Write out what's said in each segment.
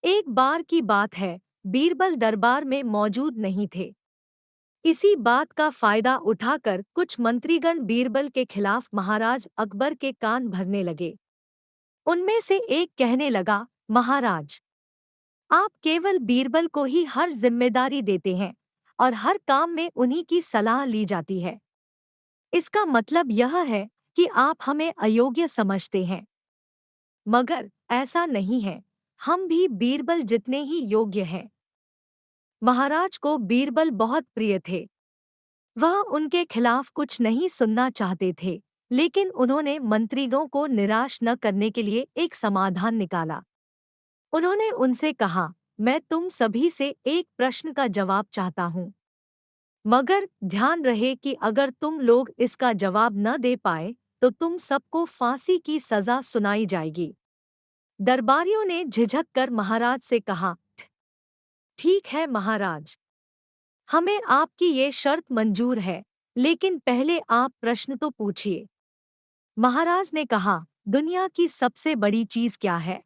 एक बार की बात है, बीरबल दरबार में मौजूद नहीं थे। इसी बात का फायदा उठाकर कुछ मंत्रीगण बीरबल के खिलाफ महाराज अकबर के कान भरने लगे। उनमें से एक कहने लगा, महाराज, आप केवल बीरबल को ही हर जिम्मेदारी देते हैं और हर काम में उन्हीं की सलाह ली जाती है। इसका मतलब यह है कि आप हमें अयोग्य समझते हैं। मगर ऐसा नहीं है, हम भी बीरबल जितने ही योग्य हैं। महाराज को बीरबल बहुत प्रिय थे। वह उनके खिलाफ कुछ नहीं सुनना चाहते थे, लेकिन उन्होंने मंत्रीगणों को निराश न करने के लिए एक समाधान निकाला। उन्होंने उनसे कहा, मैं तुम सभी से एक प्रश्न का जवाब चाहता हूँ, मगर ध्यान रहे कि अगर तुम लोग इसका जवाब न दे पाए तो तुम सबको फांसी की सजा सुनाई जाएगी। दरबारियों ने झिझक कर महाराज से कहा, ठीक है महाराज, हमें आपकी ये शर्त मंजूर है, लेकिन पहले आप प्रश्न तो पूछिए। महाराज ने कहा, दुनिया की सबसे बड़ी चीज क्या है?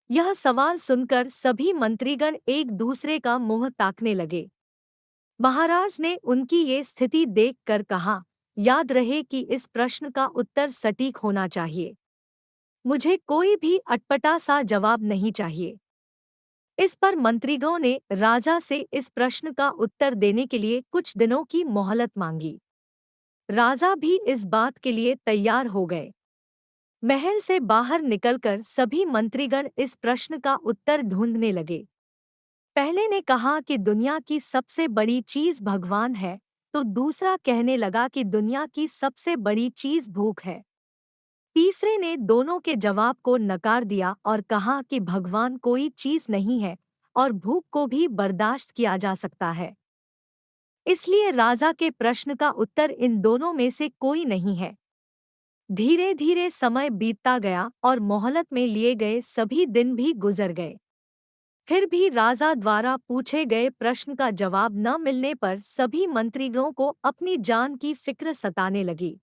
यह सवाल सुनकर सभी मंत्रीगण एक दूसरे का मुंह ताकने लगे। महाराज ने उनकी ये स्थिति देखकर कहा, याद रहे कि इस प्रश्न का उत्तर सटीक होना चाहिए। मुझे कोई भी अटपटा सा जवाब नहीं चाहिए। इस पर मंत्रीगणों ने राजा से इस प्रश्न का उत्तर देने के लिए कुछ दिनों की मोहलत मांगी। राजा भी इस बात के लिए तैयार हो गए। महल से बाहर निकलकर सभी मंत्रीगण इस प्रश्न का उत्तर ढूंढने लगे। पहले ने कहा कि दुनिया की सबसे बड़ी चीज भगवान है, तो दूसरा कहने लगा कि दुनिया की सबसे बड़ी चीज भूख है। तीसरे ने दोनों के जवाब को नकार दिया और कहा कि भगवान कोई चीज नहीं है और भूख को भी बर्दाश्त किया जा सकता है। इसलिए राजा के प्रश्न का उत्तर इन दोनों में से कोई नहीं है। धीरे धीरे समय बीतता गया और मोहलत में लिए गए सभी दिन भी गुजर गए। फिर भी राजा द्वारा पूछे गए प्रश्न का जवाब न मिलने पर सभी मंत्रीगणों को अपनी जान की फिक्र सताने लगी।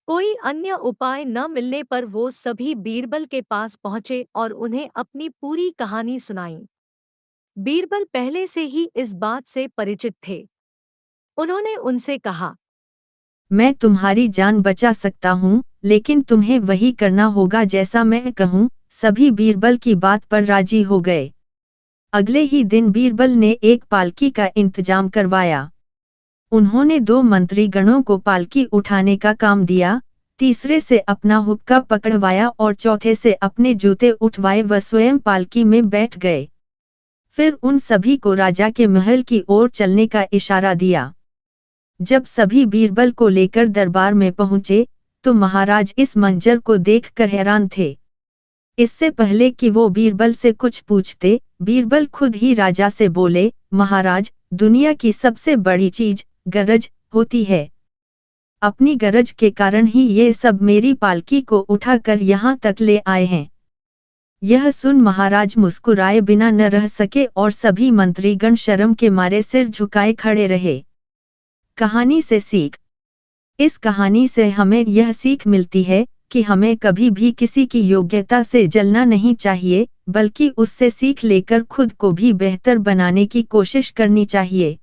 कोई अन्य उपाय न मिलने पर वो सभी बीरबल के पास पहुंचे और उन्हें अपनी पूरी कहानी सुनाई। बीरबल पहले से ही इस बात से परिचित थे। उन्होंने उनसे कहा, मैं तुम्हारी जान बचा सकता हूँ, लेकिन तुम्हें वही करना होगा जैसा मैं कहूँ। सभी बीरबल की बात पर राजी हो गए। अगले ही दिन बीरबल ने एक पालकी का इंतजाम करवाया। उन्होंने 2 मंत्रीगणों को पालकी उठाने का काम दिया, तीसरे से अपना हुक्का पकड़वाया और चौथे से अपने जूते उठवाए व स्वयं पालकी में बैठ गए। फिर उन सभी को राजा के महल की ओर चलने का इशारा दिया। जब सभी बीरबल को लेकर दरबार में पहुंचे, तो महाराज इस मंजर को देखकर हैरान थे। इससे पहले कि वो बीरबल से कुछ पूछते, बीरबल खुद ही राजा से बोले, महाराज, दुनिया की सबसे बड़ी चीज गरज होती है। अपनी गरज के कारण ही ये सब मेरी पालकी को उठाकर यहाँ तक ले आए हैं। यह सुन महाराज मुस्कुराए बिना न रह सके और सभी मंत्रीगण शर्म के मारे सिर झुकाए खड़े रहे। कहानी से सीख। इस कहानी से हमें यह सीख मिलती है कि हमें कभी भी किसी की योग्यता से जलना नहीं चाहिए, बल्कि उससे सीख लेकर खुद को भी बेहतर बनाने की कोशिश करनी चाहिए।